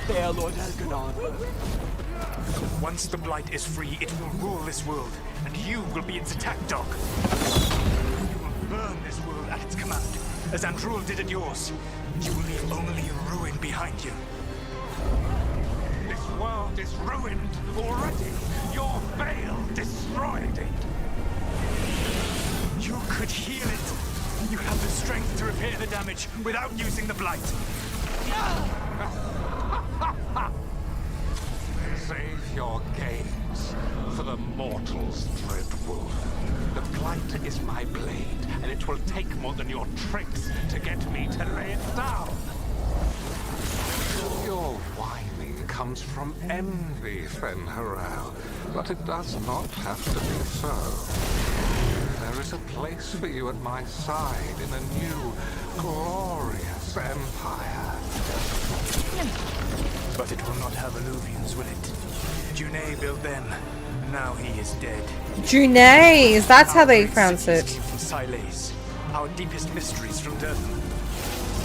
spare Lord Veilguard. Once the Blight is free, it will rule this world, and you will be its attack dog. You will burn this world at its command, as Andrul did at yours. You will leave only ruin behind you. This world is ruined already. Your veil destroyed it. You could heal it. You have the strength to repair the damage without using the Blight. Save your games for the mortal's dread wolf. The Blight is my blade, and it will take more than your tricks to get me to lay it down. Your whining comes from envy, Fen'Harel, but it does not have to be so. There is a place for you at my side in a new, glorious empire. But it will not have illusions, will it? Junei built them. Now he is dead. Junei, that's how they pronounce it. Came from Sileys, our deepest mysteries from Geddam.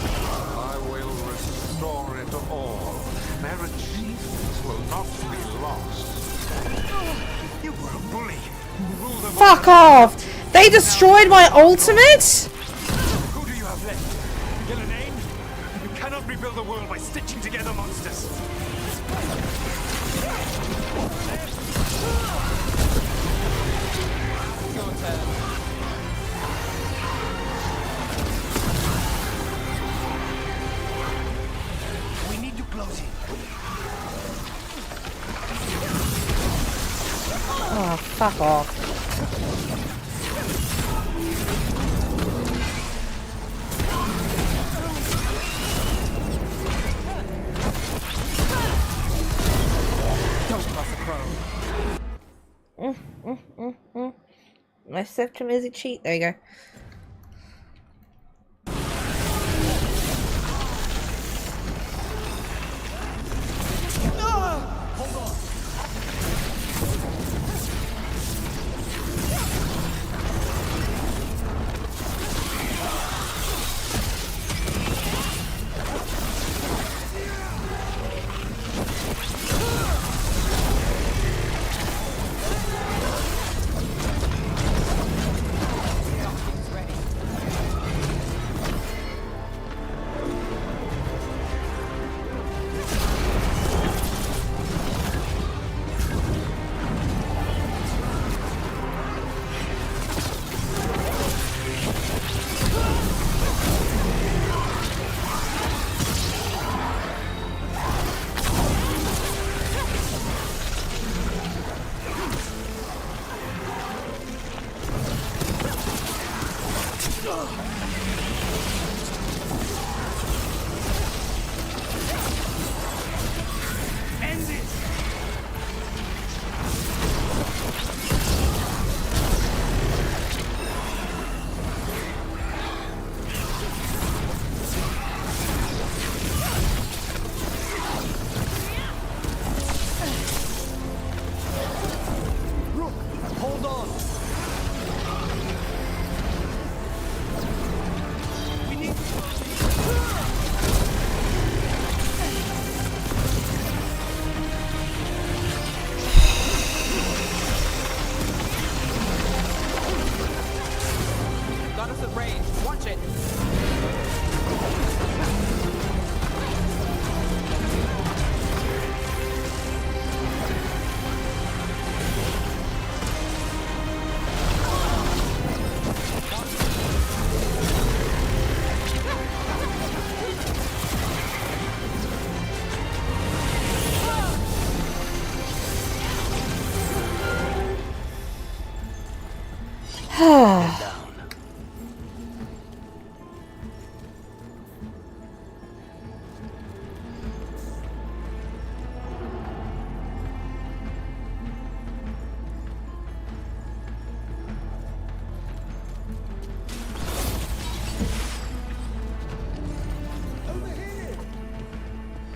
I will restore it all. Their achievements will not be lost. You were a bully. Fuck off! They destroyed my ultimate? Who do you have left? Gillenane? You cannot rebuild the world by stitching together monsters. Your turn. We need to close it. Oh, fuck off. My Spectrum is a cheat. There you go.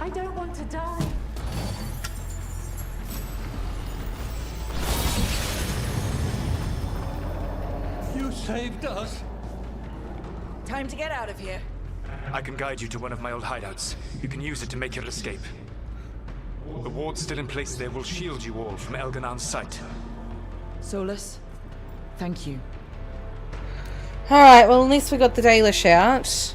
I don't want to die. You saved us. Time to get out of here. I can guide you to one of my old hideouts. You can use it to make your escape. The ward still in place there will shield you all from Elganon's sight. Solus, thank you. Alright, well at least we got the Dalish out.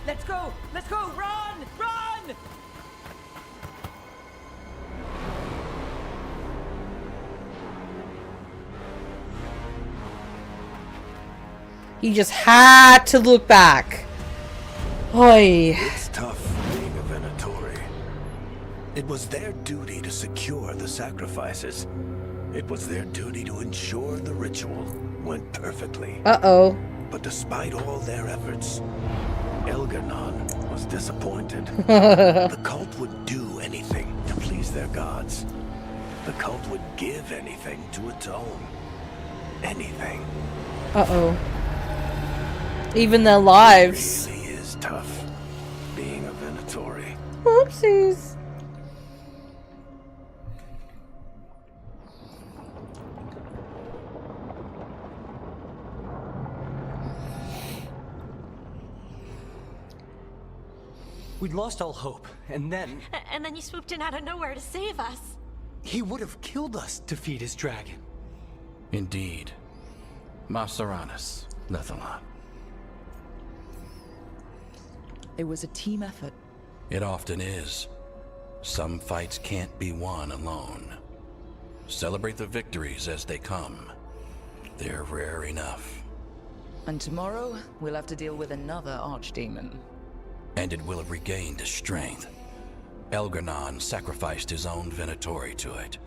Let's go! Let's go! Run! Run! You just had to look back. Oi. It's tough being a Venatori. It was their duty to secure the sacrifices. It was their duty to ensure the ritual went perfectly. Uh-oh. But despite all their efforts, Elganon was disappointed. The cult would do anything to please their gods. The cult would give anything to atone. Anything. Uh-oh. Even their lives. It really is tough being a Venatori. Oopsies. We'd lost all hope, and then And then you swooped in out of nowhere to save us. he would have killed us to feed his dragon. Indeed. Masteranus, Lethalon. It was a team effort. It often is. Some fights can't be won alone. Celebrate the victories as they come. They're rare enough. And tomorrow, we'll have to deal with another archdemon. And it will have regained its strength. Elganon sacrificed his own Venatori to it.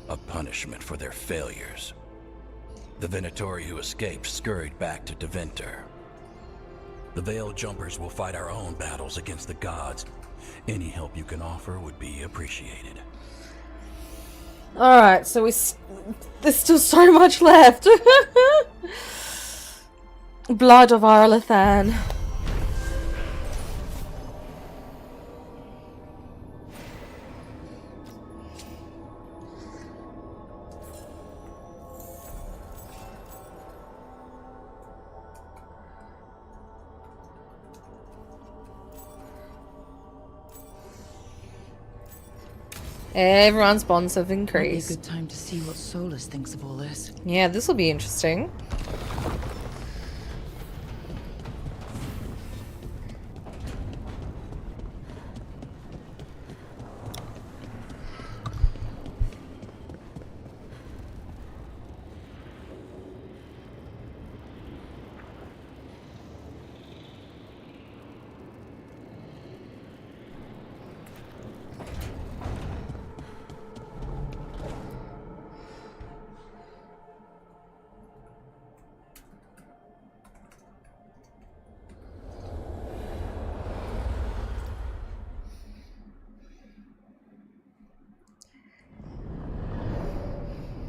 A punishment for their failures. The Venatori who escaped scurried back to Deventer. The Veil Jumpers will fight our own battles against the gods. Any help you can offer would be appreciated. Alright, so there's still so much left. Blood of Arlathan. Everyone's bonds have Might be a increased. good time to see what Solus thinks of all this. Yeah, this will be interesting.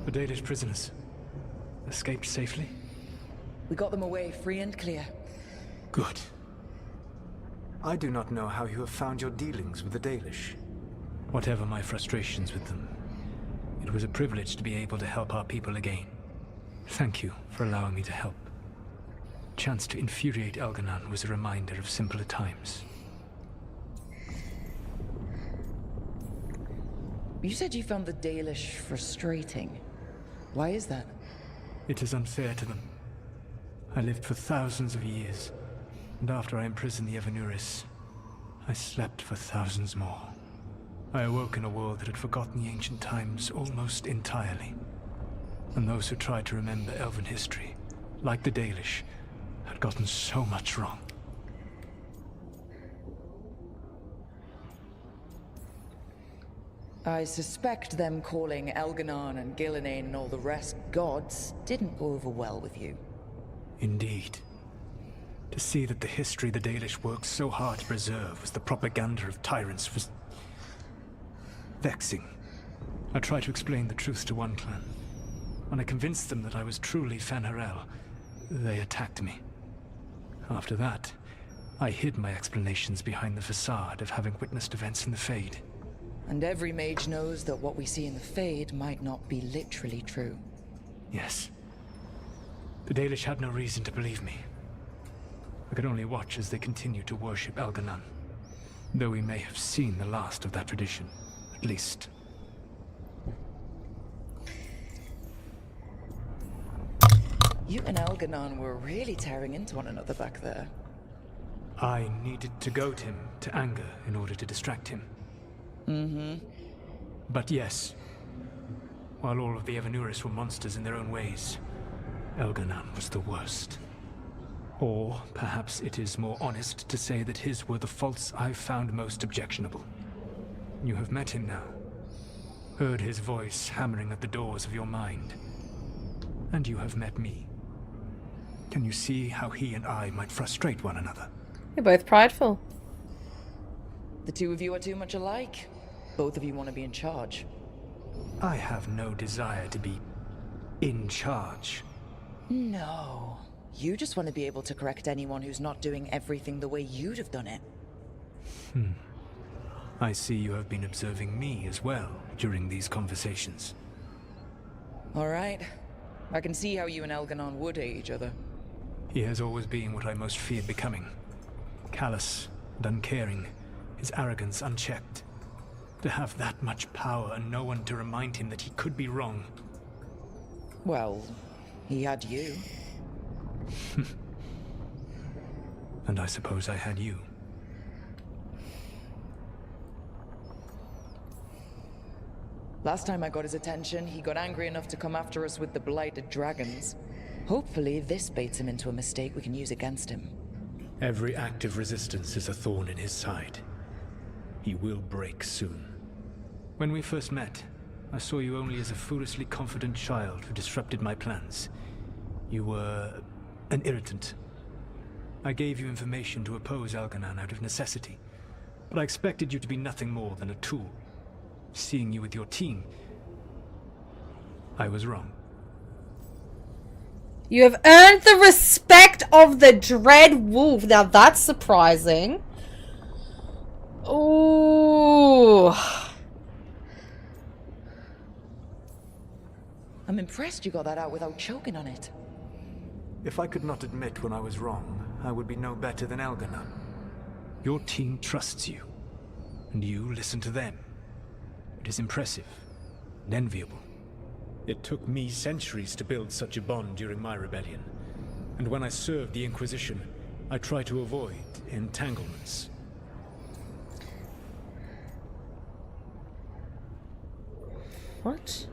The Dalish prisoners escaped safely? We got them away free and clear. Good. I do not know how you have found your dealings with the Dalish. Whatever my frustrations with them, it was a privilege to be able to help our people again. Thank you for allowing me to help. Chance to infuriate Elganon was a reminder of simpler times. You said you found the Dalish frustrating. Why is that? It is unfair to them. I lived for thousands of years, and after I imprisoned the Evanuris, I slept for thousands more. I awoke in a world that had forgotten the ancient times almost entirely. And those who tried to remember Elven history, like the Dalish, had gotten so much wrong. I suspect them calling Elganon and Gillenane and all the rest gods didn't go over well with you. Indeed. To see that the history the Dalish worked so hard to preserve was the propaganda of tyrants was vexing. I tried to explain the truth to one clan. When I convinced them that I was truly Fanharel, they attacked me. After that, I hid my explanations behind the facade of having witnessed events in the Fade. And every mage knows that what we see in the Fade might not be literally true. Yes. The Dalish had no reason to believe me. I could only watch as they continued to worship Elganon. Though we may have seen the last of that tradition, at least. You and Elganon were really tearing into one another back there. I needed to goad him to anger in order to distract him. But yes, while all of the Evanuris were monsters in their own ways, Elganon was the worst. Or perhaps it is more honest to say that his were the faults I've found most objectionable. You have met him now, heard his voice hammering at the doors of your mind, and you have met me. Can you see how he and I might frustrate one another? You're both prideful. The two of you are too much alike. Both of you want to be in charge. I have no desire to be in charge. No. You just want to be able to correct anyone who's not doing everything the way you'd have done it. I see you have been observing me as well during these conversations. All right. I can see how you and Elganon would hate each other. He has always been what I most feared becoming. Callous and uncaring, his arrogance unchecked. To have that much power and no one to remind him that he could be wrong. Well, he had you. And I suppose I had you. Last time I got his attention, he got angry enough to come after us with the blighted dragons. Hopefully, this baits him into a mistake we can use against him. Every act of resistance is a thorn in his side. He will break soon. When we first met, I saw you only as a foolishly confident child who disrupted my plans. You were an irritant. I gave you information to oppose Elganon out of necessity, but I expected you to be nothing more than a tool. Seeing you with your team, I was wrong. You have earned the respect of the Dread Wolf. Now that's surprising. Ooh. I'm impressed you got that out without choking on it. If I could not admit when I was wrong, I would be no better than Elganon. Your team trusts you, and you listen to them. It is impressive and enviable. It took me centuries to build such a bond during my rebellion, and when I served the Inquisition, I tried to avoid entanglements. What?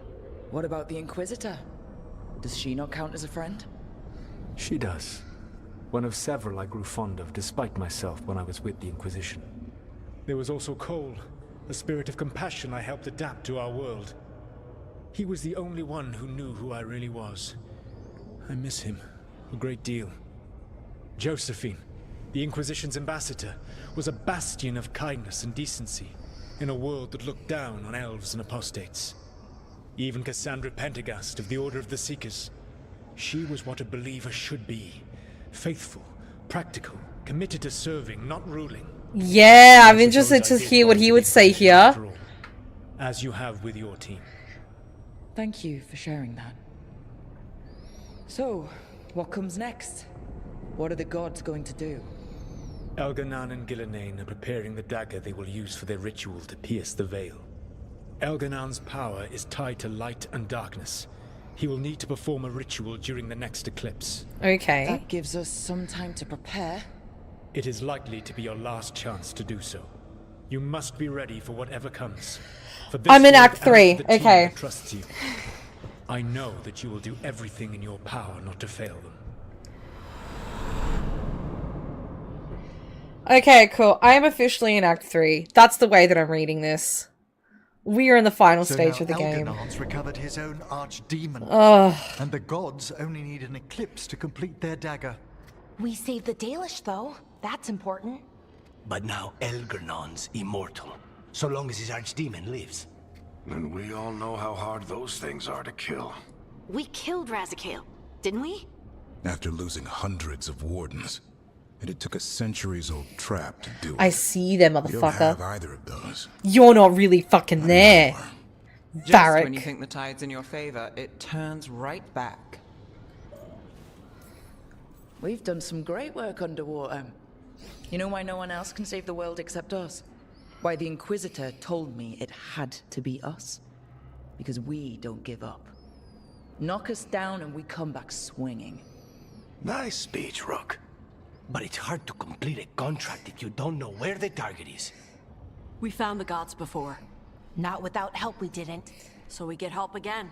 What about the Inquisitor? Does she not count as a friend? She does. One of several I grew fond of despite myself when I was with the Inquisition. There was also Cole, a spirit of compassion I helped adapt to our world. He was the only one who knew who I really was. I miss him a great deal. Josephine, the Inquisition's ambassador, was a bastion of kindness and decency in a world that looked down on elves and apostates. Even Cassandra Pendergast of the Order of the Seekers. She was what a believer should be. Faithful, practical, committed to serving, not ruling. Yeah, I'm interested to hear what he would say here. As you have with your team. Thank you for sharing that. So, what comes next? What are the gods going to do? Elganon and Gillenane are preparing the dagger they will use for their ritual to pierce the veil. Elganon's power is tied to light and darkness. He will need to perform a ritual during the next eclipse. Okay. That gives us some time to prepare. It is likely to be your last chance to do so. You must be ready for whatever comes. For this I'm in world Act and 3, for the team okay. that trusts you. I know that you will do everything in your power not to fail them. Okay, cool. I am officially in Act 3. That's the way that I'm reading this. We are in the final stage of the game. Elganon's recovered his own archdemon. And the gods only need an eclipse to complete their dagger. We saved the Dalish, though. That's important. But now Elganon's immortal, so long as his archdemon lives. And we all know how hard those things are to kill. We killed Razikale, didn't we? After losing hundreds of wardens. And it took a centuries-old trap to do it. I see them, You don't have motherfucker. either of those. You're not really fucking there. Just Varric. when you think the tide's in your favor, it turns right back. We've done some great work underwater. You know why no one else can save the world except us? Why the Inquisitor told me it had to be us? Because we don't give up. Knock us down and we come back swinging. Nice speech, Rook. But it's hard to complete a contract if you don't know where the target is. We found the gods before. Not without help we didn't. So we get help again.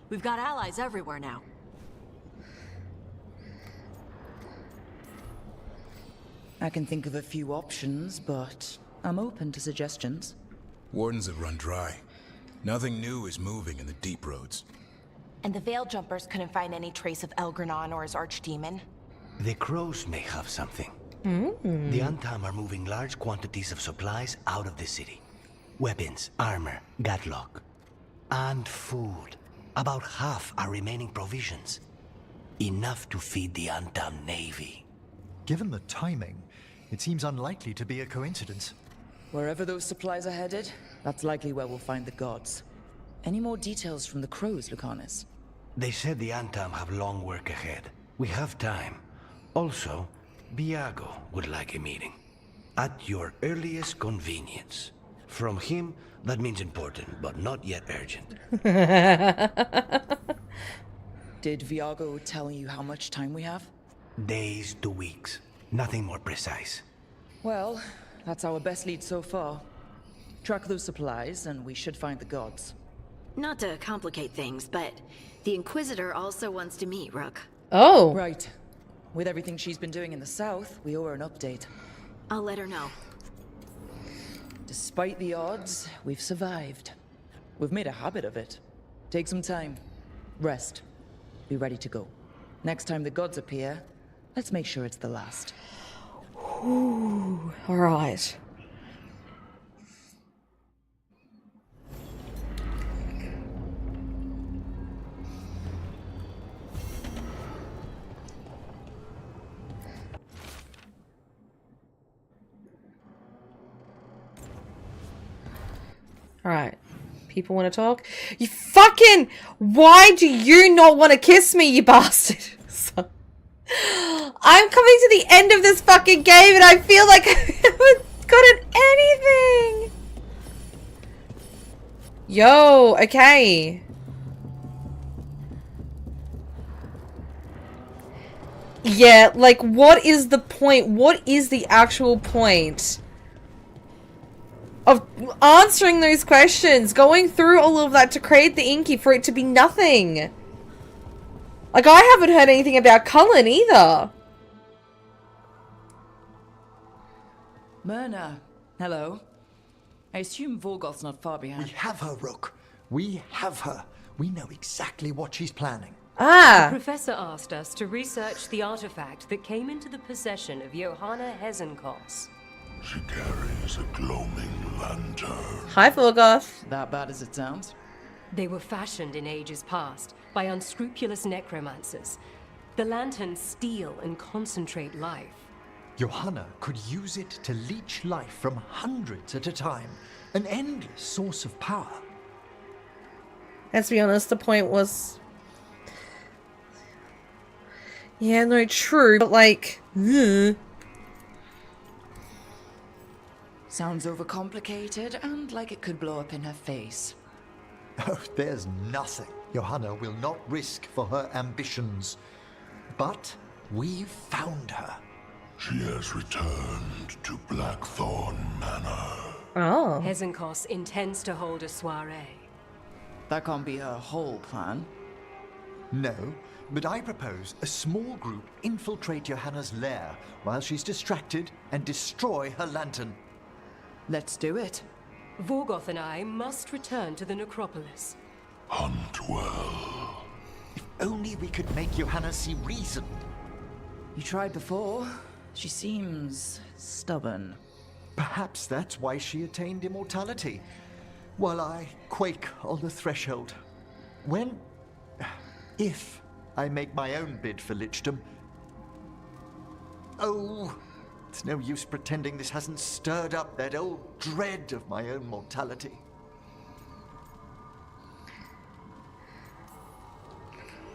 We've got allies everywhere now. I can think of a few options, but I'm open to suggestions. Wardens have run dry. Nothing new is moving in the deep roads. And the Veil Jumpers couldn't find any trace of Elgranon or his archdemon. The crows may have something. The Untam are moving large quantities of supplies out of the city. Weapons, armor, gatlock. And food. About half are remaining provisions. Enough to feed the Untam navy. Given the timing, it seems unlikely to be a coincidence. Wherever those supplies are headed, that's likely where we'll find the gods. Any more details from the crows, Lucanus? They said the Untam have long work ahead. We have time. Also, Viago would like a meeting. At your earliest convenience. From him, that means important, but not yet urgent. Did Viago tell you how much time we have? Days to weeks. Nothing more precise. Well, that's our best lead so far. Track those supplies, and we should find the gods. Not to complicate things, but the Inquisitor also wants to meet Rook. Oh. Right. With everything she's been doing in the south, we owe her an update. I'll let her know. Despite the odds, we've survived. We've made a habit of it. Take some time. Rest. Be ready to go. Next time the gods appear, let's make sure it's the last. Ooh, all right. All right. People want to talk? You fucking... Why do you not want to kiss me, you bastard? I'm coming to the end of this fucking game and I feel like I haven't gotten anything. Yo, okay. Yeah, like, what is the point? What is the actual point of answering those questions? Going through all of that to create the Inky for it to be nothing? Like, I haven't heard anything about Cullen either. Myrna, hello. I assume Vorgoth's not far behind. We have her, Rook. We have her. We know exactly what she's planning. Ah. The professor asked us to research the artifact that came into the possession of Johanna Hezenkos. She carries a gloaming lantern. Hi, Vorgoth. That bad as it sounds? They were fashioned in ages past by unscrupulous necromancers. The lanterns steal and concentrate life. Johanna could use it to leech life from hundreds at a time. An endless source of power. Let's be honest, the point was... Yeah, no, true, but like... Sounds overcomplicated and like it could blow up in her face. Oh, there's nothing Johanna will not risk for her ambitions. But we've found her. She has returned to Blackthorn Manor. Oh. Hezenkos intends to hold a soiree. That can't be her whole plan. No, but I propose a small group infiltrate Johanna's lair while she's distracted and destroy her lantern. Let's do it. Vorgoth and I must return to the necropolis. Hunt well. If only we could make Johanna see reason. You tried before. She seems stubborn. Perhaps that's why she attained immortality, while I quake on the threshold. If I make my own bid for lichdom... Oh, it's no use pretending this hasn't stirred up that old dread of my own mortality.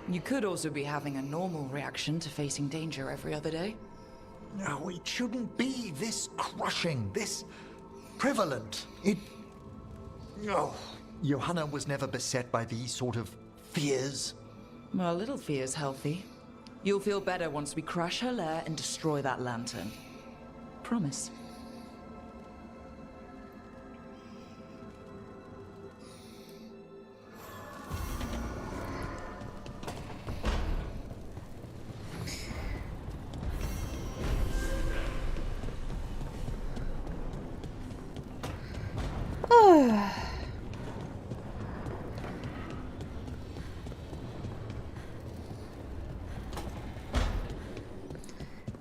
You could also be having a normal reaction to facing danger every other day. No, it shouldn't be this crushing, this prevalent. It... Oh, Johanna was never beset by these sort of fears. Well, a little fear's healthy. You'll feel better once we crash her lair and destroy that lantern. Promise.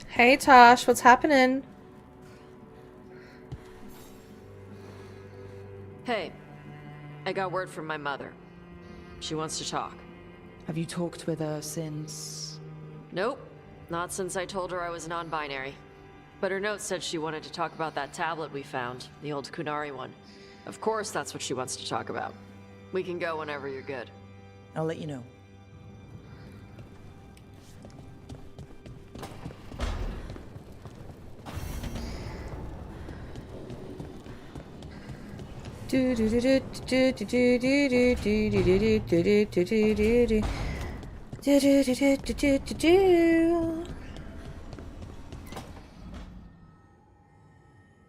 Hey Tosh, what's happening? Hey, I got word from my mother. She wants to talk. Have you talked with her since... Nope, not since I told her I was non-binary. But her note said she wanted to talk about that tablet we found, the old Kunari one. Of course that's what she wants to talk about. We can go whenever you're good. I'll let you know. Do do do do do do do do do do do do do do do do do do.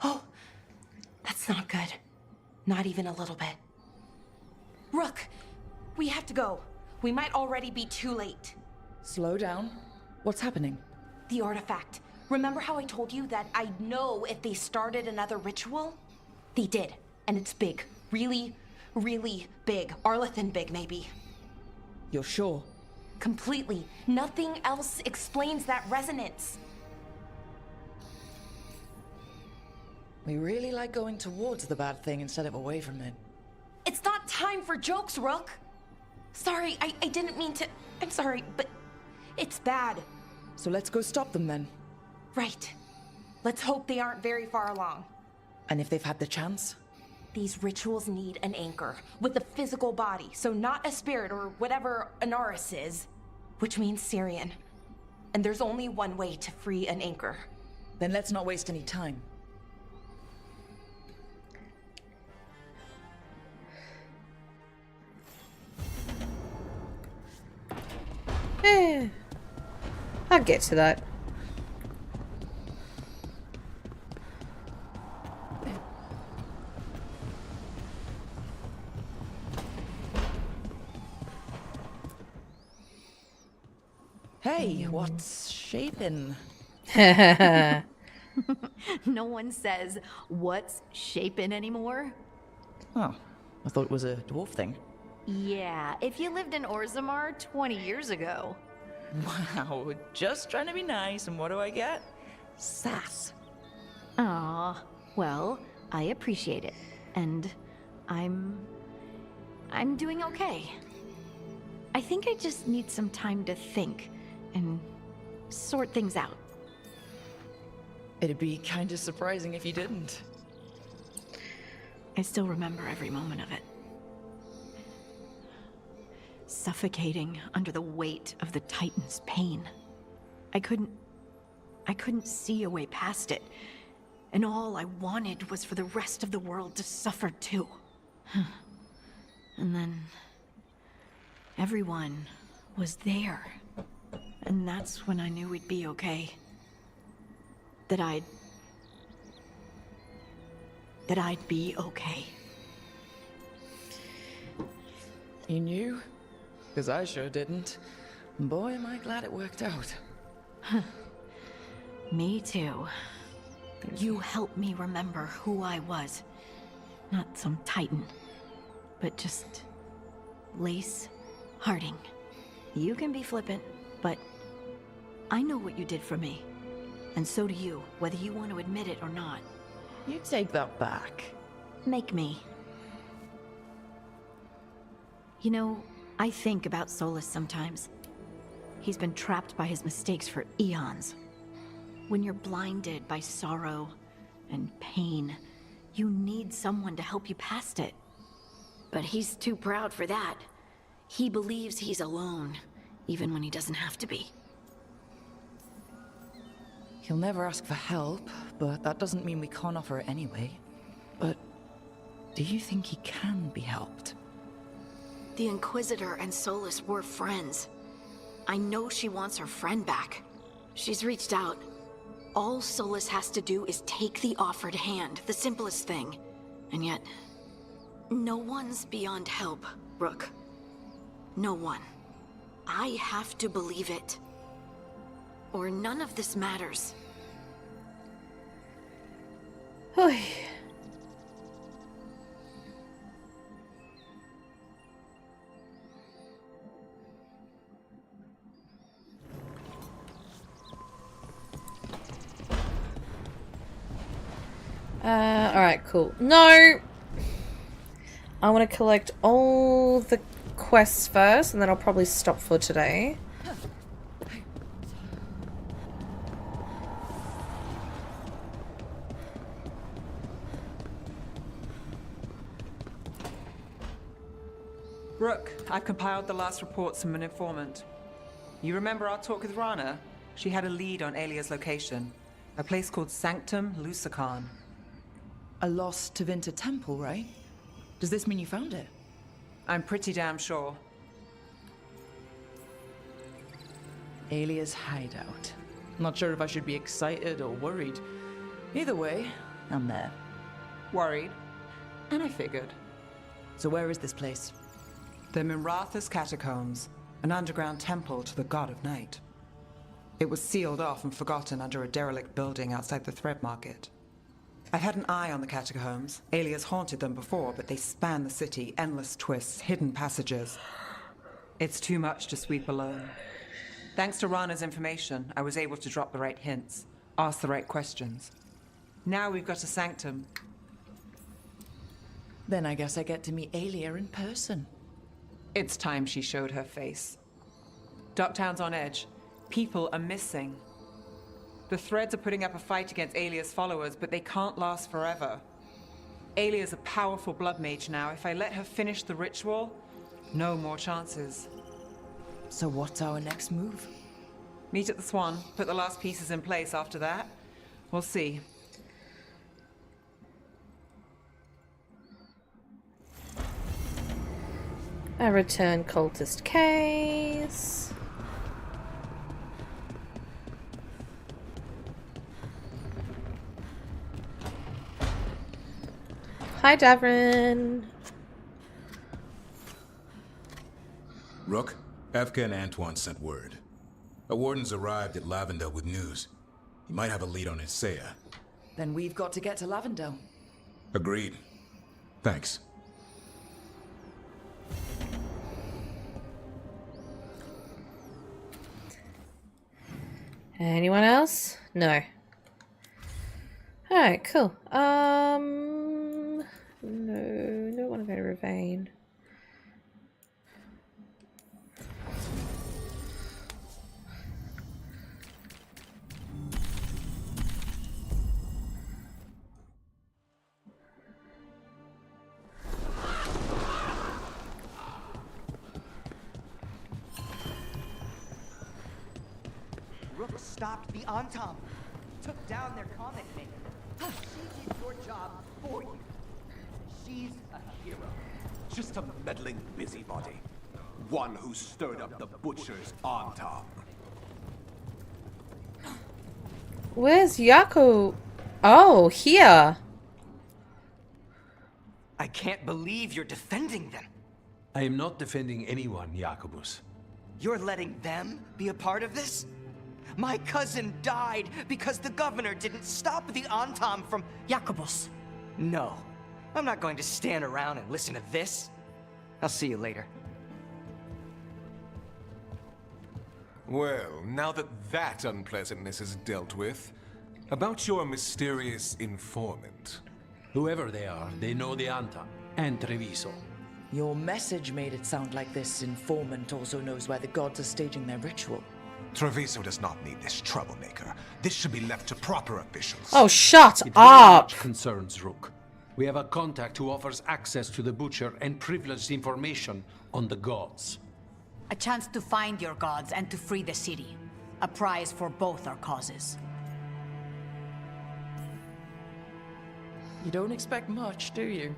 Oh, that's not good. Not even a little bit. Rook, we have to go. We might already be too late. Slow down. What's happening? The artifact. Remember how I told you that I'd know if they started another ritual? They did. And it's big. Really, really big. Arlathan big, maybe. You're sure? Completely. Nothing else explains that resonance. We really like going towards the bad thing instead of away from it. It's not time for jokes, Rook. Sorry, I didn't mean to... I'm sorry, but it's bad. So let's go stop them then. Right. Let's hope they aren't very far along. And if they've had the chance? These rituals need an anchor with a physical body, so not a spirit or whatever Anaris is, which means Syrian. And there's only one way to free an anchor. Then let's not waste any time. I'll get to that. Hey, what's shaping? No one says, what's shaping anymore? Oh, I thought it was a dwarf thing. Yeah, if you lived in Orzammar 20 years ago. Wow, just trying to be nice, and what do I get? Sass. Aw, well, I appreciate it. And I'm doing okay. I think I just need some time to think and sort things out. It'd be kind of surprising if you didn't. I still remember every moment of it. Suffocating under the weight of the Titan's pain. I couldn't see a way past it. And all I wanted was for the rest of the world to suffer too. And then everyone was there. And that's when I knew we'd be okay. That I'd be okay. You knew? Because I sure didn't. Boy, am I glad it worked out. Me too. You helped me remember who I was. Not some Titan, but just Lace Harding. You can be flippant, but I know what you did for me. And so do you, whether you want to admit it or not. You take that back. Make me. You know, I think about Solus sometimes. He's been trapped by his mistakes for eons. When you're blinded by sorrow and pain, you need someone to help you past it. But he's too proud for that. He believes he's alone, even when he doesn't have to be. He'll never ask for help, but that doesn't mean we can't offer it anyway. But do you think he can be helped? The Inquisitor and Solus were friends. I know she wants her friend back. She's reached out. All Solus has to do is take the offered hand, the simplest thing. And yet, no one's beyond help, Rook. No one. I have to believe it. Or none of this matters. Oy. Alright, cool. No! I want to collect all the quests first, and then I'll probably stop for today. Rook, I've compiled the last reports from an informant. You remember our talk with Rana? She had a lead on Alia's location. A place called Sanctum Lucican. A lost Tevinter temple, right? Does this mean you found it? I'm pretty damn sure. Alia's hideout. Not sure if I should be excited or worried. Either way, I'm there. Worried. And I figured. So where is this place? The Miratha's Catacombs, an underground temple to the god of night. It was sealed off and forgotten under a derelict building outside the Thread Market. I've had an eye on the catacombs. Alias haunted them before, but they span the city, endless twists, hidden passages. It's too much to sweep alone. Thanks to Rana's information, I was able to drop the right hints, ask the right questions. Now we've got a sanctum. Then I guess I get to meet Alia in person. It's time she showed her face. Ducktown's on edge. People are missing. The Threads are putting up a fight against Alia's followers, but they can't last forever. Alia's a powerful blood mage now. If I let her finish the ritual, no more chances. So what's our next move? Meet at the Swan, put the last pieces in place after that. We'll see. A return cultist case. Hi, Davrin. Rook, Evka and Antoine sent word. A warden's arrived at Lavendel with news. He might have a lead on Isaiah. Then we've got to get to Lavendel. Agreed. Thanks. Anyone else? No. Alright, cool. No, don't want to go to Ravane. Rook stopped the Antom, took down their comic maker. She did your job for you. She's a hero. Just a meddling busybody. One who stirred up the butcher's Antom. Where's Yaku? Oh, here. I can't believe you're defending them. I am not defending anyone, Jacobus. You're letting them be a part of this? My cousin died because the governor didn't stop the Antom from... Jacobus. No. I'm not going to stand around and listen to this. I'll see you later. Well, now that that unpleasantness is dealt with, about your mysterious informant. Whoever they are, they know the Antam and Treviso. Your message made it sound like this informant also knows why the gods are staging their ritual. Treviso does not need this troublemaker. This should be left to proper officials. Oh, shut It very up! much concerns Rook. We have a contact who offers access to the Butcher and privileged information on the gods. A chance to find your gods and to free the city. A prize for both our causes. You don't expect much, do you?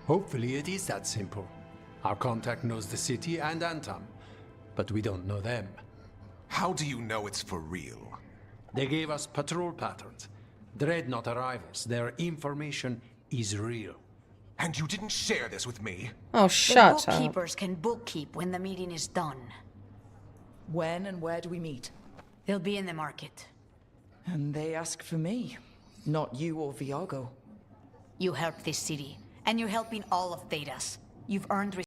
Hopefully it is that simple. Our contact knows the city and Antam, but we don't know them. How do you know it's for real? They gave us patrol patterns. Dreadnought arrivals. Their information is real. And you didn't share this with me? Oh, shut the up. bookkeepers can bookkeep when the meeting is done. When and where do we meet? They'll be in the market. And they ask for me, not you or Viago. You help this city, and you're helping all of Thedas. You've earned